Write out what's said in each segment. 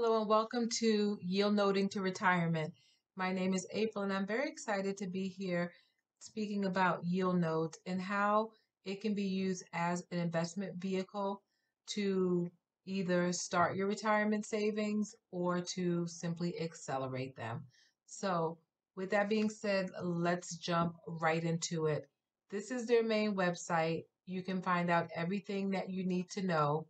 Hello and welcome to Yield Noting to Retirement. My name is April and I'm very excited to be here speaking about yield nodes and how it can be used as an investment vehicle to either start your retirement savings or to simply accelerate them. So, with that being said, let's jump right into it. This is their main website. You can find out everything that you need to know,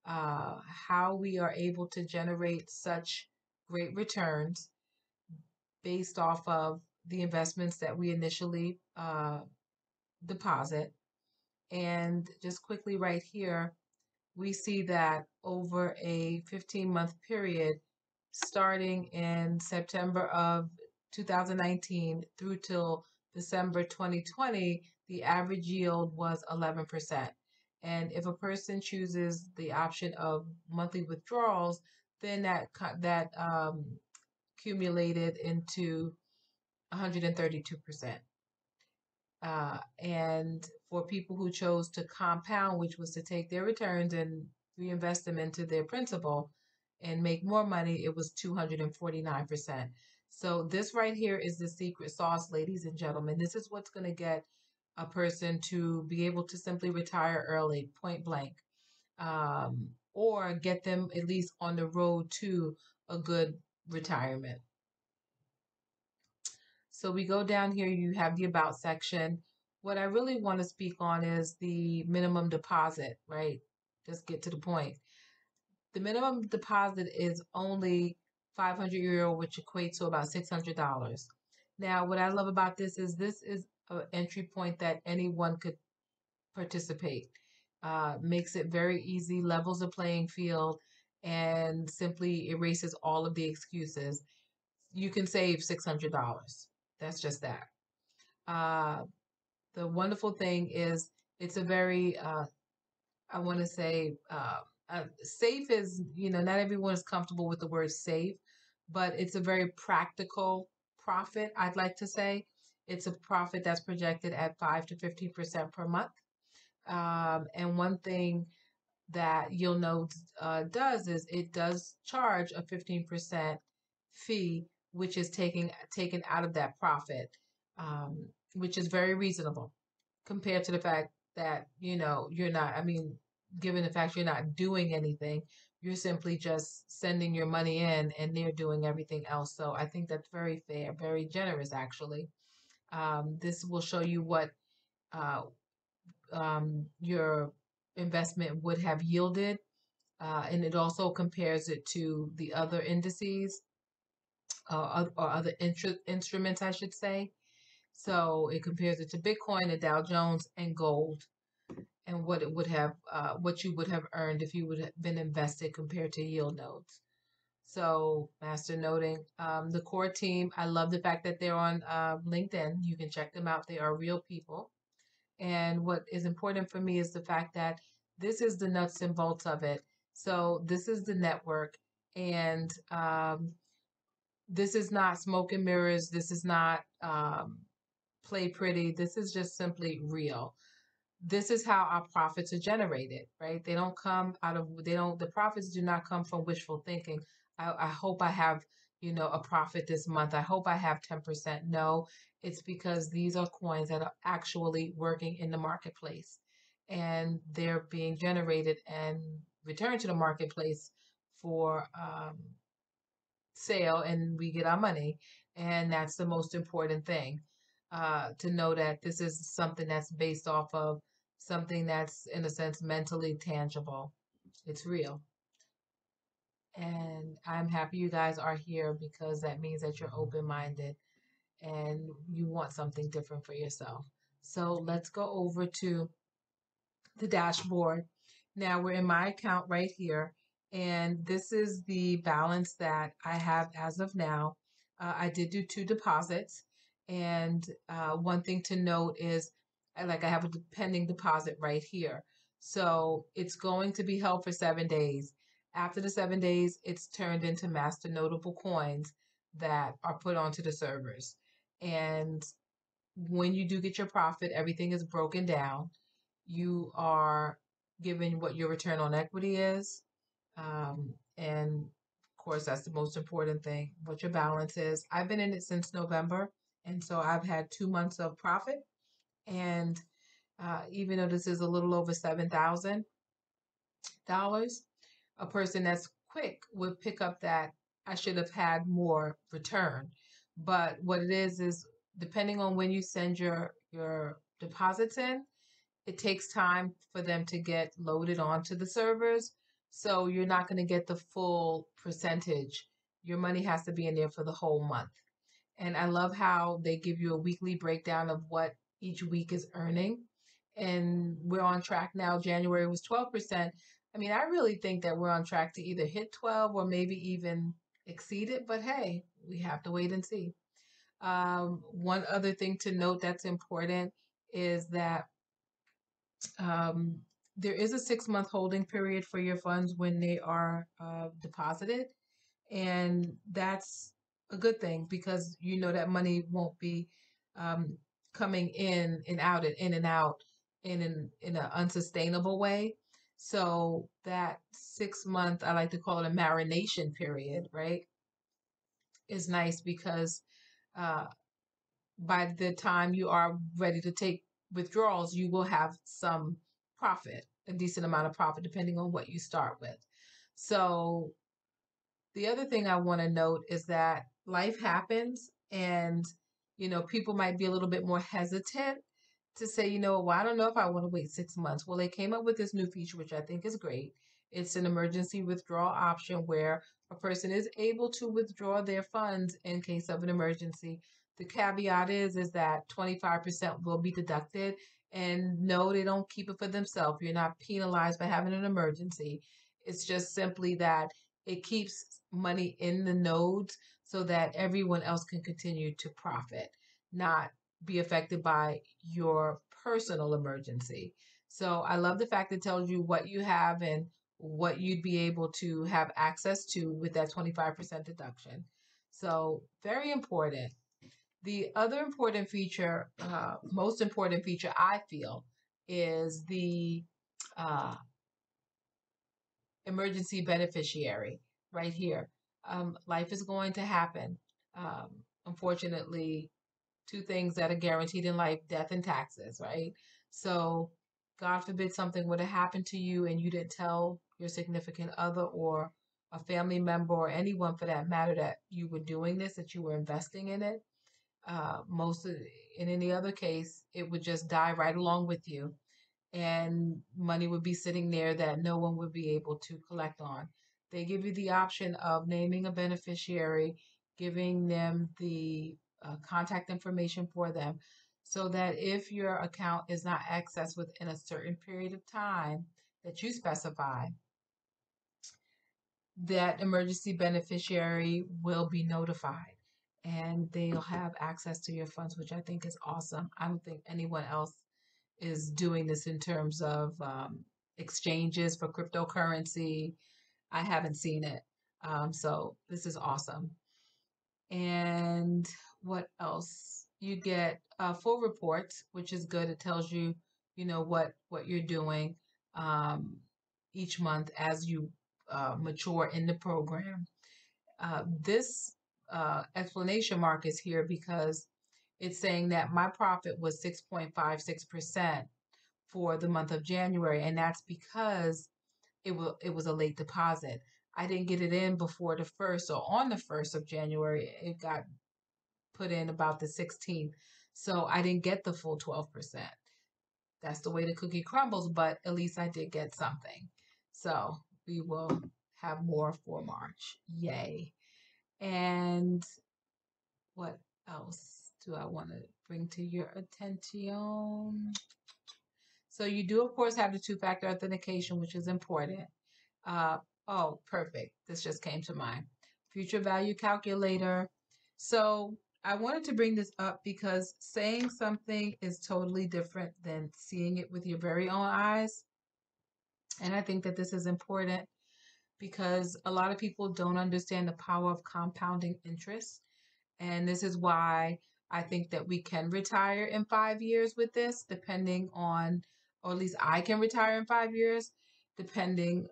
how we are able to generate such great returns based off of the investments that we initially deposit. And just quickly, right here, we see that over a 15-month period, starting in September of 2019 through till December 2020, the average yield was 11%. And if a person chooses the option of monthly withdrawals, then that accumulated into 132%. And for people who chose to compound, which was to take their returns and reinvest them into their principal and make more money, it was 249%. So this right here is the secret sauce, ladies and gentlemen. This is what's going to get a person to be able to simply retire early, point blank, or get them at least on the road to a good retirement. So we go down here, you have the about section. What I really want to speak on is the minimum deposit, right? Just get to the point. The minimum deposit is only €500, which equates to about $600. Now, what I love about this is an entry point that anyone could participate. Makes it very easy, levels the playing field, and simply erases all of the excuses. You can save $600. That's just that. The wonderful thing is it's a very, I want to say, safe is, not everyone is comfortable with the word safe, but it's a very practical profit, I'd like to say. It's a profit that's projected at 5 to 15% per month. And one thing that YieldNodes does is it does charge a 15% fee, which is taken out of that profit, which is very reasonable compared to the fact that you're not. I mean, given the fact you're not doing anything, you're simply just sending your money in, and they're doing everything else. So I think that's very fair, very generous, actually. This will show you what uh, your investment would have yielded. And it also compares it to the other indices or other instruments, I should say. So it compares it to Bitcoin, the Dow Jones, and gold, and what it would have, what you would have earned if you would have been invested compared to YieldNodes. So master noting, the core team. I love the fact that they're on LinkedIn. You can check them out. They are real people. And what is important for me is the fact that this is the nuts and bolts of it. So this is the network, and this is not smoke and mirrors. This is not play pretty. This is just simply real. This is how our profits are generated, right? The profits do not come from wishful thinking. I hope I have, a profit this month. I hope I have 10%. No, it's because these are coins that are actually working in the marketplace, and they're being generated and returned to the marketplace for sale, and we get our money. And that's the most important thing, to know that this is something that's based off of something that's, in a sense, mentally tangible. It's real. And I'm happy you guys are here because that means that you're open-minded and you want something different for yourself. So let's go over to the dashboard. Now we're in my account right here, and this is the balance that I have as of now. I did do 2 deposits, and one thing to note is, I have a pending deposit right here. So it's going to be held for 7 days. After the 7 days, it's turned into master notable coins that are put onto the servers. And when you do get your profit, everything is broken down. You are given what your return on equity is, and of course, that's the most important thing, what your balance is. I've been in it since November, and so I've had 2 months of profit. And even though this is a little over $7,000, a person that's quick would pick up that I should have had more return. But what it is depending on when you send your deposits in, it takes time for them to get loaded onto the servers. So you're not going to get the full percentage. Your money has to be in there for the whole month. And I love how they give you a weekly breakdown of what each week is earning. And we're on track now. January was 12%. I mean, I really think that we're on track to either hit 12 or maybe even exceed it. But hey, we have to wait and see. One other thing to note that's important is that um, there is a 6-month holding period for your funds when they are deposited. And that's a good thing because you know that money won't be um, coming in and out in an unsustainable way. So that 6 month, I like to call it a marination period, right? Is nice because uh, by the time you are ready to take withdrawals, you will have some profit, a decent amount of profit, depending on what you start with. So the other thing I want to note is that life happens and, people might be a little bit more hesitant to say, well, I don't know if I want to wait 6 months. Well, they came up with this new feature, which I think is great. It's an emergency withdrawal option where a person is able to withdraw their funds in case of an emergency. The caveat is that 25% will be deducted. And no, they don't keep it for themselves. You're not penalized by having an emergency. It's just simply that it keeps money in the nodes so that everyone else can continue to profit, not be affected by your personal emergency. So I love the fact it tells you what you have and what you'd be able to have access to with that 25% deduction. So very important. The other important feature, most important feature I feel, is the uh, emergency beneficiary right here. Life is going to happen. Um, Unfortunately, two things that are guaranteed in life: death and taxes, right? So, God forbid something would have happened to you and you didn't tell your significant other or a family member or anyone for that matter that you were doing this, that you were investing in it. In any other case, it would just die right along with you and money would be sitting there that no one would be able to collect on. They give you the option of naming a beneficiary, giving them the contact information for them, so that if your account is not accessed within a certain period of time that you specify, that emergency beneficiary will be notified and they'll have access to your funds, which I think is awesome. I don't think anyone else is doing this in terms of exchanges for cryptocurrency. I haven't seen it. So this is awesome. And what else? You get full reports, which is good. It tells you, what you're doing um, each month as you mature in the program. This explanation mark is here because it's saying that my profit was 6.56% for the month of January, and that's because it was a late deposit. I didn't get it in before the 1st, so on the 1st of January, it got put in about the 16th. So I didn't get the full 12%. That's the way the cookie crumbles, but at least I did get something. So we will have more for March. Yay. And what else do I want to bring to your attention? So you do, of course, have the two-factor authentication, which is important. Uh, oh, perfect. This just came to mind. Future value calculator. So I wanted to bring this up because saying something is totally different than seeing it with your very own eyes. And I think that this is important because a lot of people don't understand the power of compounding interest. And this is why I think that we can retire in 5 years with this, depending on, or at least I can retire in 5 years, depending,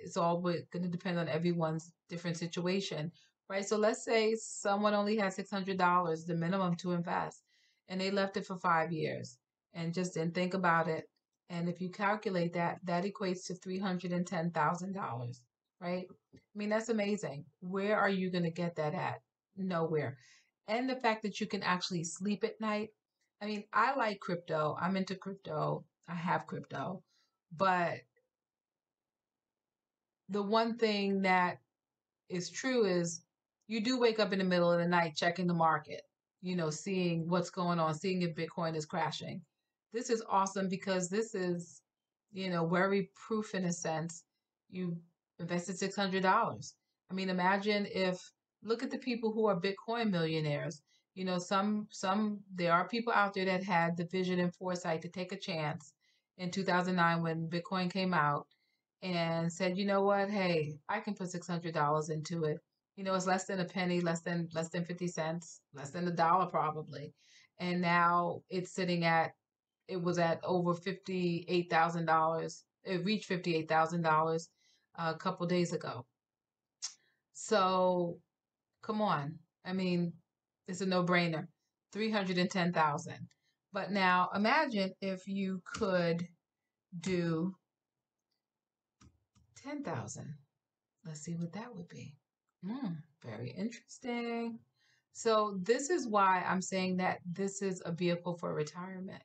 it's all going to depend on everyone's different situation, right? So let's say someone only has $600, the minimum to invest, and they left it for 5 years and just didn't think about it. And if you calculate that, that equates to $310,000, right? I mean, that's amazing. Where are you going to get that at? Nowhere. And the fact that you can actually sleep at night. I mean, I like crypto. I'm into crypto. I have crypto. But the one thing that is true is you do wake up in the middle of the night checking the market, seeing what's going on, seeing if Bitcoin is crashing. This is awesome because this is, worry proof in a sense. You invested $600. I mean, imagine if, look at the people who are Bitcoin millionaires. There are people out there that had the vision and foresight to take a chance in 2009 when Bitcoin came out and said, you know what, hey, I can put $600 into it. It's less than a penny, less than 50 cents, less than a dollar probably. And now it was at over $58,000. It reached $58,000 a couple days ago. So come on. I mean, it's a no-brainer. 310,000. But now imagine if you could do 10,000. Let's see what that would be. Very interesting. So this is why I'm saying that this is a vehicle for retirement.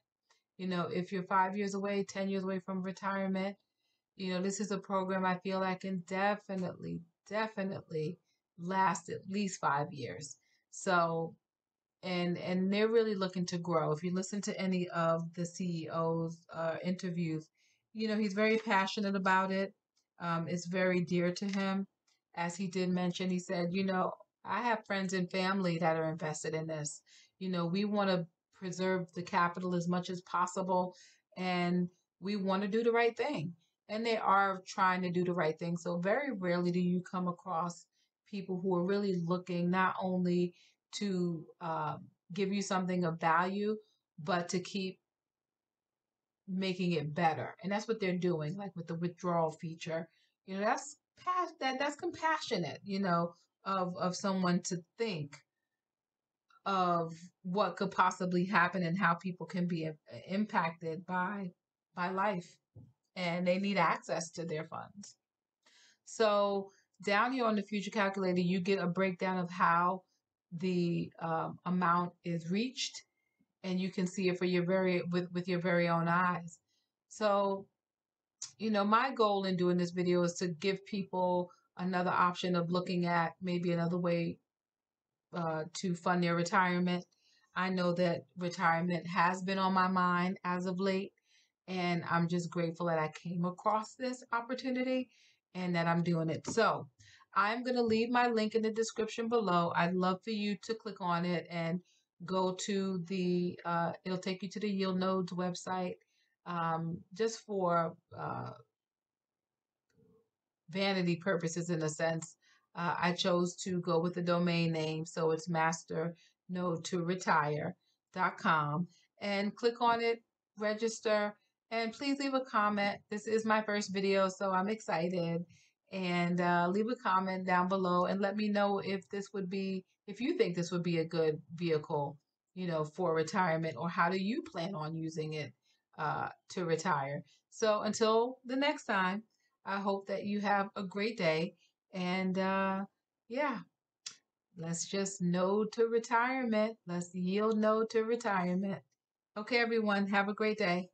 If you're 5 years away, 10 years away from retirement, this is a program I feel like can definitely last at least 5 years. So, and they're really looking to grow. If you listen to any of the CEO's interviews, he's very passionate about it. It's very dear to him. As he did mention, he said, I have friends and family that are invested in this. We want to preserve the capital as much as possible, and we want to do the right thing. And they are trying to do the right thing. So very rarely do you come across people who are really looking not only to give you something of value, but to keep making it better. And that's what they're doing, like with the withdrawal feature. That's compassionate, of someone to think of what could possibly happen and how people can be impacted by life, and they need access to their funds. So down here on the future calculator, you get a breakdown of how the amount is reached, and you can see it for with your very own eyes. So, my goal in doing this video is to give people another option of looking at maybe another way to fund their retirement. I know that retirement has been on my mind as of late, and I'm just grateful that I came across this opportunity and that I'm doing it. So I'm going to leave my link in the description below. I'd love for you to click on it and go to it'll take you to the YieldNodes website, just for vanity purposes in a sense. I chose to go with the domain name, so it's masternode2retire.com, and click on it, register, and please leave a comment. This is my first video, so I'm excited. And leave a comment down below and let me know if you think this would be a good vehicle, for retirement, or how do you plan on using it to retire. So until the next time, I hope that you have a great day. And yeah, let's just node to retirement. Let's yield node to retirement. Okay, everyone, have a great day.